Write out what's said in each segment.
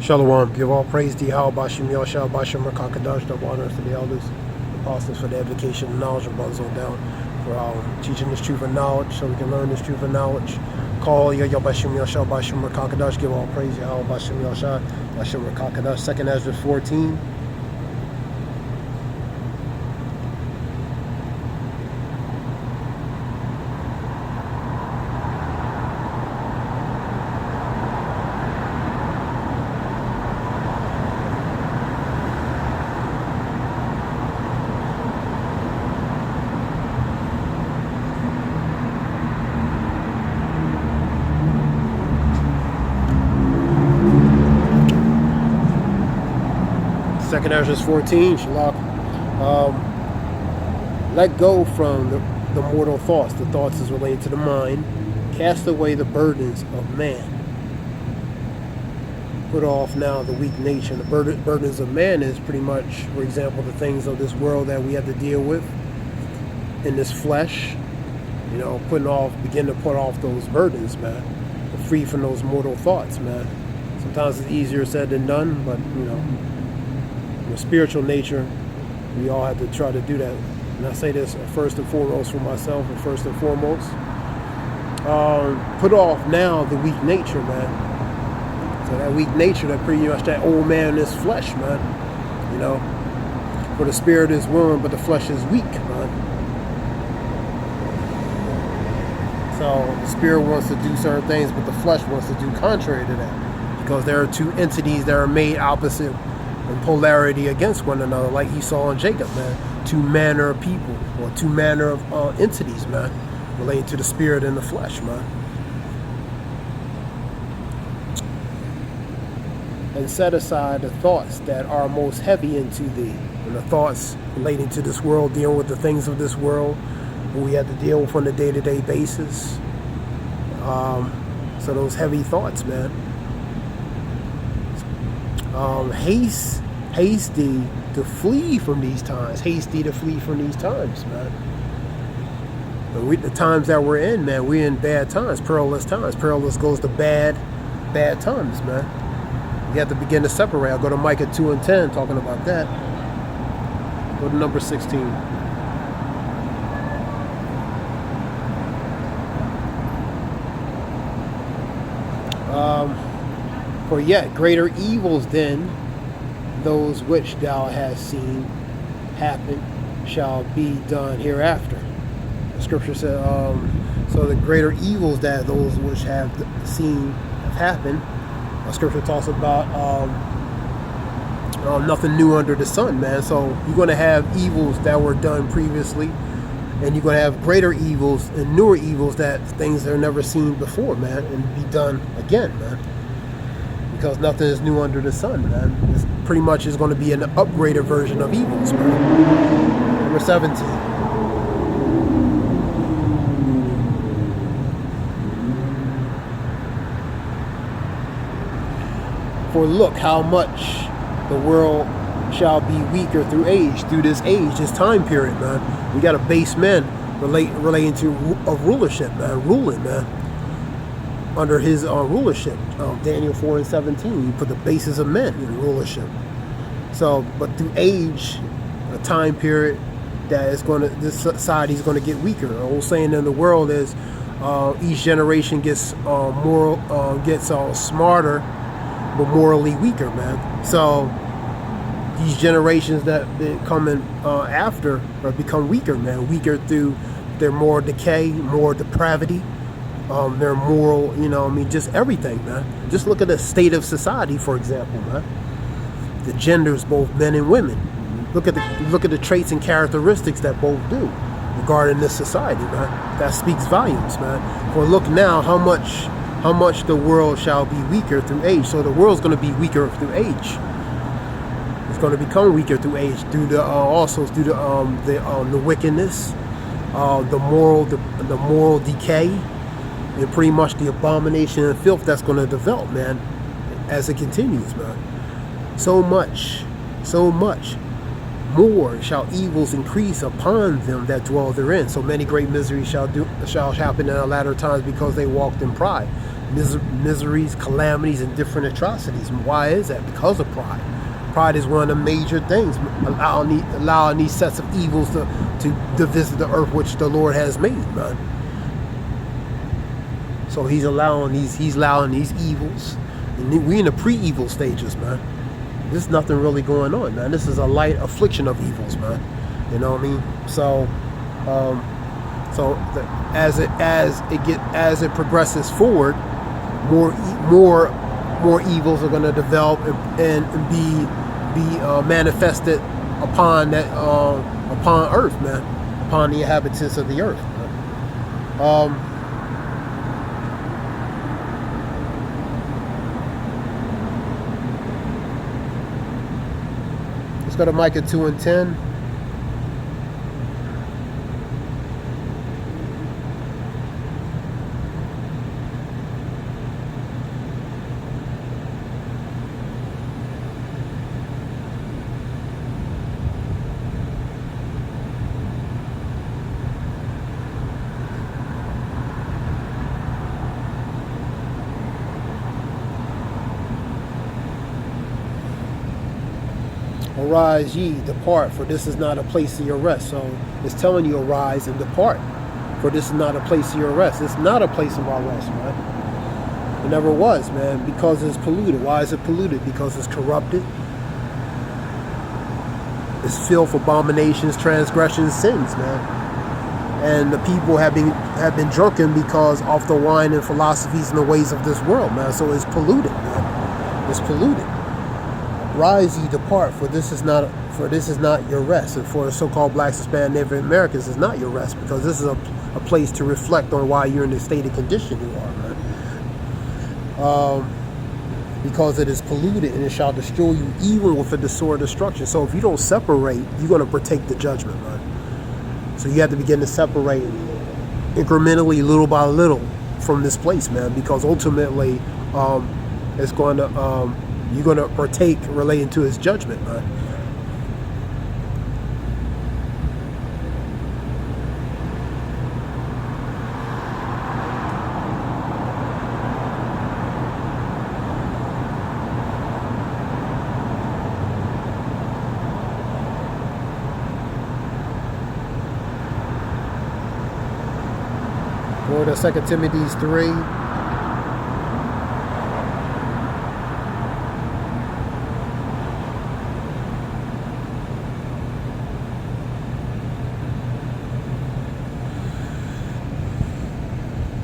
Shalom. Give all praise to Yahweh Bashim Yahshua Bashim Rakakadash, the honors to the elders, apostles for the education and knowledge of brothers on down, for teaching this truth and knowledge so we can learn this truth and knowledge. Call Yahweh Bashim Yahshua Bashim Rakakadash. Give all praise to Yahweh Bashim Yahshua Bashim Rakakadash. 2 Ezra 14. Second Ezra 14, Shalak. Let go from the mortal thoughts. The thoughts is related to the mind. Cast away the burdens of man. Put off now the weak nature. The burdens of man is pretty much, for example, the things of this world that we have to deal with in this flesh. You know, begin to put off those burdens, man. Free from those mortal thoughts, man. Sometimes it's easier said than done, but you know, the spiritual nature, we all have to try to do that. And I say this first and foremost for myself, and first and foremost, put off now the weak nature, man. So that weak nature, that pretty much that old man in this flesh, man. You know, for the spirit is willing, but the flesh is weak, man. So the spirit wants to do certain things, but the flesh wants to do contrary to that, because there are two entities that are made opposite in polarity against one another, like Esau and Jacob, man. Two manner of people, or two manner of entities, man, relating to the spirit and the flesh, man. And set aside the thoughts that are most heavy into thee, and the thoughts relating to this world, dealing with the things of this world, what we have to deal with on a day-to-day basis. So those heavy thoughts, man. Hasty to flee from these times. Hasty to flee from these times, man. And the times that we're in, man, we're in bad times, perilous times. Perilous goes to bad times, man. You have to begin to separate. I'll go to Micah 2:10, talking about that. Go to number 16. For yet greater evils than those which thou hast seen happen shall be done hereafter. The scripture said, so the greater evils that those which have seen have happened. The scripture talks about nothing new under the sun, man. So you're going to have evils that were done previously, and you're going to have greater evils and newer evils, that things that are never seen before, man, and be done again, man. Because nothing is new under the sun, man. It's pretty much is going to be an upgraded version of evils, man. Number 17. For look how much the world shall be weaker through this time period, man. We got a base men relating to a rulership, man, ruling, man, under his rulership. Daniel 4:17, you put the basis of men in rulership. So, but through age, a time period that is this society is going to get weaker. The whole saying in the world is, each generation gets smarter, but morally weaker, man. So these generations that coming after become weaker, man. Weaker through their moral decay, moral depravity, their moral, just everything, man. Just look at the state of society, for example, man. The genders, both men and women. Look at the traits and characteristics that both do regarding this society, man. That speaks volumes, man. For look now how much the world shall be weaker through age. So the world's going to be weaker through age. It's going to become weaker through age, due to the wickedness, the moral decay, and pretty much the abomination and filth that's going to develop, man, as it continues, man. So much more shall evils increase upon them that dwell therein. So many great miseries shall happen in the latter times, because they walked in pride. miseries, calamities, and different atrocities. And why is that? Because of pride. Pride is one of the major things, allowing these sets of evils to visit the earth which the Lord has made, man. So he's allowing these evils. And we in the pre-evil stages, man. There's nothing really going on, man. This is a light affliction of evils, man. You know what I mean? So as it progresses forward, more evils are going to develop and be manifested upon Earth, man, upon the inhabitants of the earth, man. Let's go to Micah 2:10. Arise ye, depart, for this is not a place of your rest. So it's telling you, arise and depart, for this is not a place of your rest. It's not a place of our rest, man. It never was, man, because it's polluted. Why is it polluted? Because it's corrupted. It's filth, abominations, transgressions, sins, man. And the people have been drunken because of the wine and philosophies and the ways of this world, man. So it's polluted, man. It's polluted. Rise ye, depart, for this is not your rest. And for the so-called blacks, Hispanic, Native Americans, it's not your rest, because this is a place to reflect on why you're in the state of condition you are, man. Because it is polluted, and it shall destroy you even with the sword of destruction. So if you don't separate, you're going to partake the judgment, man. So you have to begin to separate incrementally, little by little, from this place, man, because ultimately it's going to you're going to partake relating to his judgment, man. Go to 2 Timothy 3.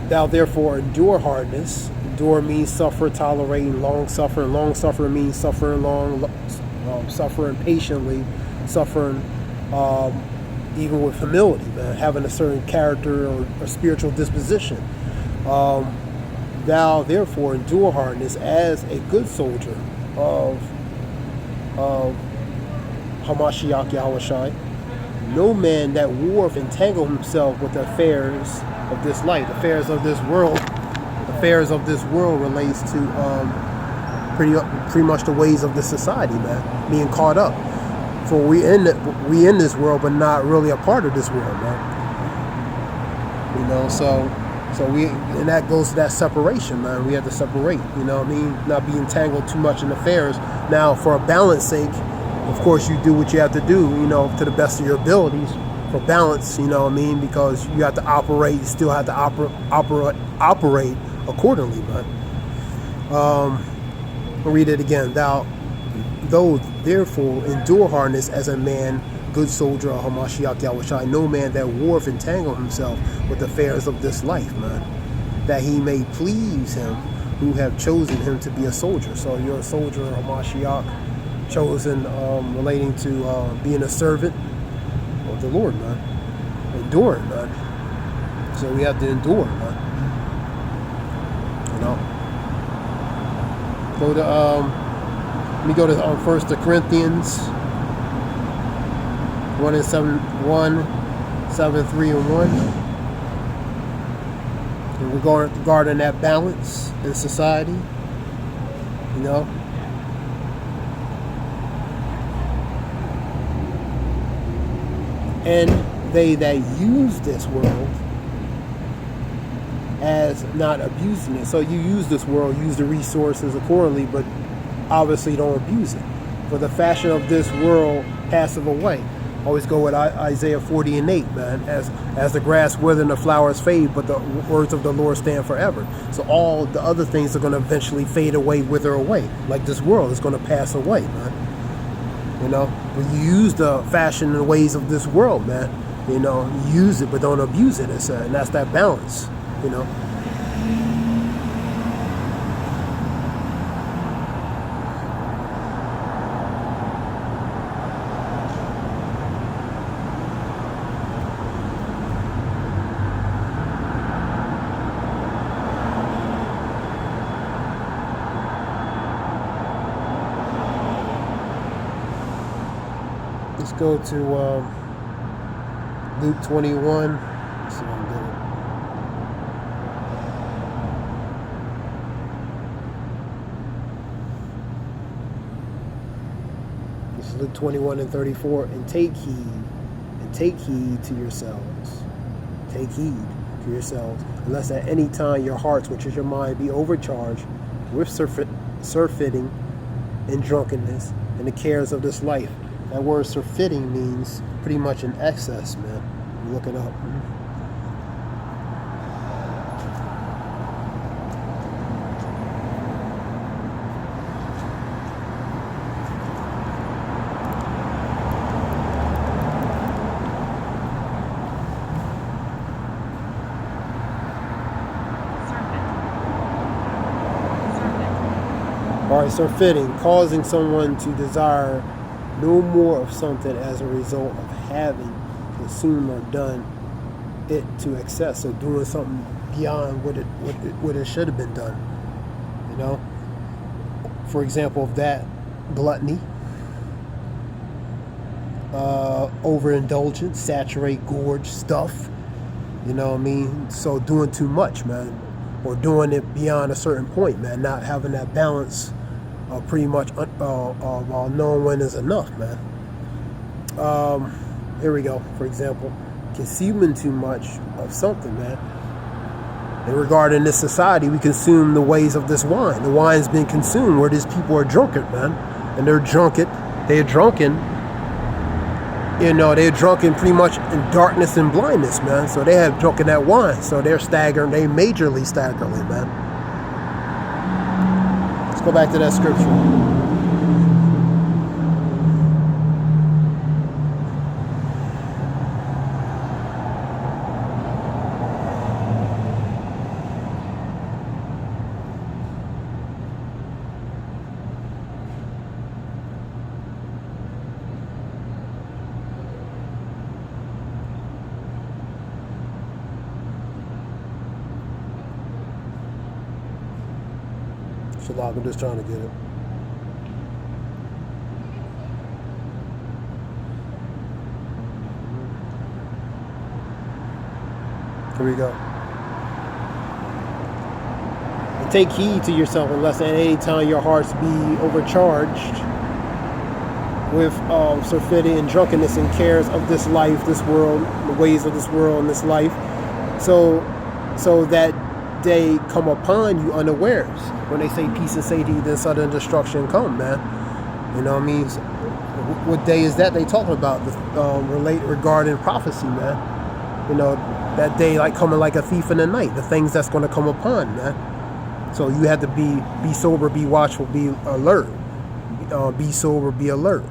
Thou therefore endure hardness. Endure means suffer, tolerating, long suffering. Long suffering means suffering long, suffering patiently, suffering even with humility, man, having a certain character or spiritual disposition. Thou therefore endure hardness as a good soldier of Hamashiach Yahushai. No man that warreth entangle himself with the affairs of this life. Affairs of this world relates to pretty much the ways of the society, man, being caught up. For we in this world, but not really a part of this world, man. You know, so we, and that goes to that separation, man. We have to separate. You know what I mean? Not be entangled too much in affairs. Now, for a balance sake, of course, you do what you have to do, you know, to the best of your abilities for balance, you know what I mean? Because you have to operate, you still have to operate accordingly, man. I'll read it again. Thou therefore endure hardness as a man, good soldier of Hamashiach Yahushai, no man that warreth entangle himself with the affairs of this life, man, that he may please him who have chosen him to be a soldier. So you're a soldier of Hamashiach, chosen relating to being a servant of the Lord, man. Enduring, man. So we have to endure, man. You know. Go to let me go to 1 Corinthians 1 and 7, 7, 3 and 1. And regarding that balance in society, you know. And they that use this world as not abusing it. So you use this world, use the resources accordingly, but obviously don't abuse it. For the fashion of this world passeth away. Always go with Isaiah 40:8, man. As the grass withers and the flowers fade, but the words of the Lord stand forever. So all the other things are going to eventually fade away, wither away. Like this world is going to pass away, man. You know, when you use the fashion and ways of this world, man, you know, use it but don't abuse it. And that's that balance, you know. Let's go to Luke 21. Let's see if I can get it. This is Luke 21:34. And take heed to yourselves. Take heed to yourselves, unless at any time your hearts, which is your mind, be overcharged with surfeiting and drunkenness and the cares of this life. That word surfeiting means pretty much an excess, man. You look it up. All right, surfeiting, causing someone to desire no more of something as a result of having consumed or done it to excess. So doing something beyond what it should have been done. You know, for example, of that, gluttony, overindulgence, saturate, gorge, stuff. You know what I mean? So doing too much, man, or doing it beyond a certain point, man. Not having that balance. Pretty much knowing when is enough, man. Here we go. For example, consuming too much of something, man. And regarding this society, we consume the ways of this wine. The wine's been consumed where these people are drunken, man. And they're drunken. They're drunken. You know, they're drunken pretty much in darkness and blindness, man. So they have drunken that wine. So they're staggering. They majorly staggering, man. Go back to that scripture. Shalak, I'm just trying to get it. Here we go. And take heed to yourself, unless at any time your hearts be overcharged with surfeiting and drunkenness and cares of this life, this world, the ways of this world and this life. So that day come upon you unawares. When they say peace and safety, then sudden destruction come, man. You know what I mean? What day is that they talking about? Regarding prophecy, man. You know, that day like coming like a thief in the night. The things that's going to come upon, man. So you have to be sober, be watchful, be alert. Be sober, be alert.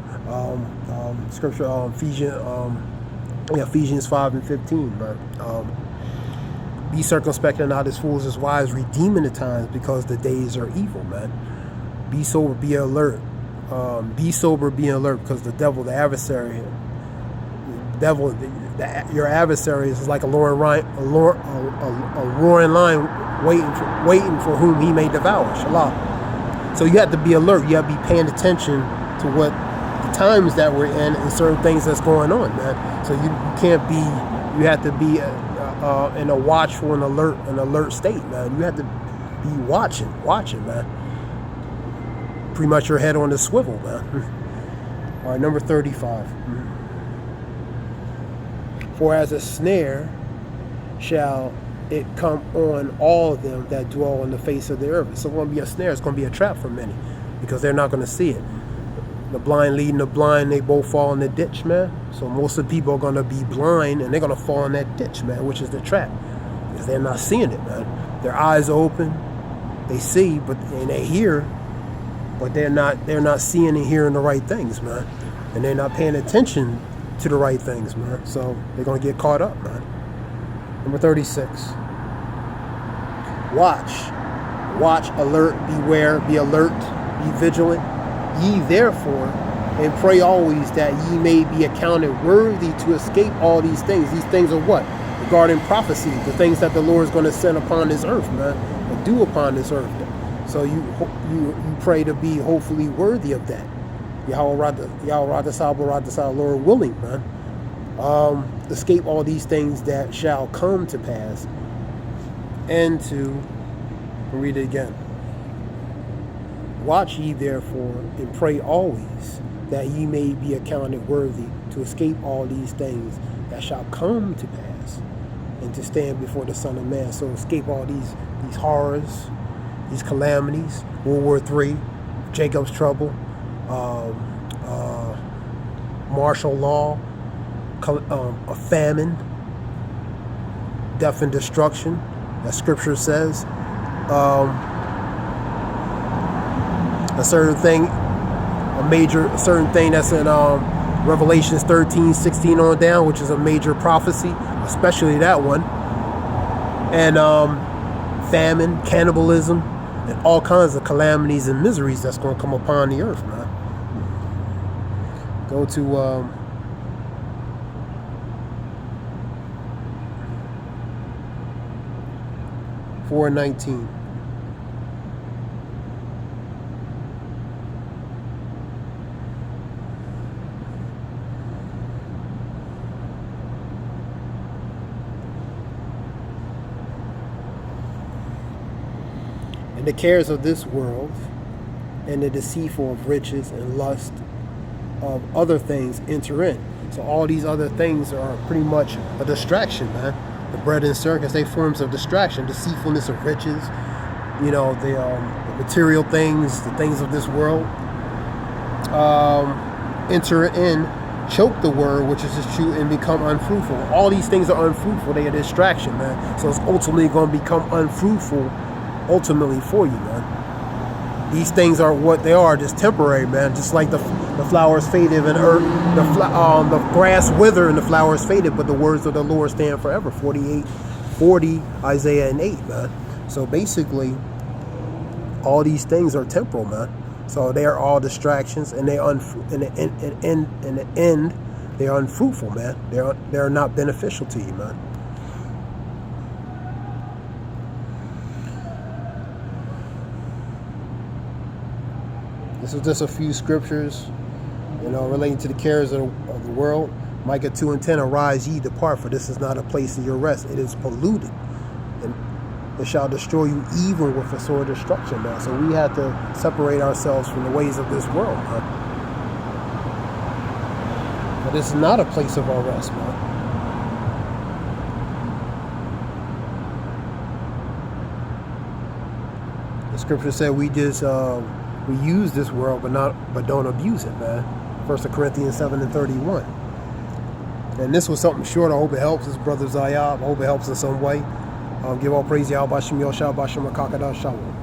Scripture, Ephesians 5:15, man. Be circumspect and not as fools as wise, redeeming the times because the days are evil, man. Be sober, be alert. Be sober, be alert, because the devil, the adversary, your adversary is like a roaring lion waiting for whom he may devour. Shalom. So you have to be alert. You have to be paying attention to what the times that we're in and certain things that's going on, man. So you can't be. You have to be in a watchful and alert state, man. You have to be watching, man. Pretty much your head on the swivel, man. All right, number 35. For as a snare shall it come on all of them that dwell on the face of the earth. It's going to be a snare. It's going to be a trap for many because they're not going to see it. The blind leading the blind, they both fall in the ditch, man. So most of the people are going to be blind and they're going to fall in that ditch, man, which is the trap because they're not seeing it, man. Their eyes are open, they see, and they hear, but they're not seeing and hearing the right things, man. And they're not paying attention to the right things, man. So they're going to get caught up, man. Number 36. Watch, alert, beware, be alert, be vigilant. Ye therefore, and pray always that ye may be accounted worthy to escape all these things. These things are what? Regarding prophecy, the things that the Lord is going to send upon this earth, man, or do upon this earth. So you pray to be hopefully worthy of that. Yahweh Lord willing, man. Escape all these things that shall come to pass. And to read it again. Watch ye therefore, and pray always, that ye may be accounted worthy to escape all these things that shall come to pass, and to stand before the Son of Man. So escape all these horrors, these calamities, World War III, Jacob's trouble, martial law, a famine, death and destruction, that Scripture says. A certain thing that's in Revelations 13:16 on down, which is a major prophecy, especially that one. And famine, cannibalism, and all kinds of calamities and miseries that's going to come upon the earth, man. Go to 4:19. And the cares of this world, and the deceitful of riches and lust of other things enter in. So all these other things are pretty much a distraction, man. The bread and circus, they forms of distraction, deceitfulness of riches, the material things, the things of this world. Enter in, choke the word, which is true, and become unfruitful. All these things are unfruitful. They are distraction, man. So it's ultimately going to become unfruitful ultimately for you, man. These things are what they are, just temporary, man. Just like the flowers faded and earth, the grass withered and the flowers faded, but the words of the Lord stand forever. 48:40, Isaiah and 8, man. So basically, all these things are temporal, man. So they are all distractions, and they in the end, they are unfruitful, man. They are not beneficial to you, man. This is just a few scriptures, relating to the cares of the world. Micah 2:10, arise ye, depart, for this is not a place of your rest. It is polluted, and it shall destroy you even with a sword of destruction, man. So we have to separate ourselves from the ways of this world, man. But this is not a place of our rest, man. The scripture said we just we use this world, but don't abuse it, man. 1 Corinthians 7:31. And this was something short. I hope it helps. This brother Zayab. I hope it helps in some way. Give all praise to Yahweh Bashem Yoshua Bashem Rakakada Shalom.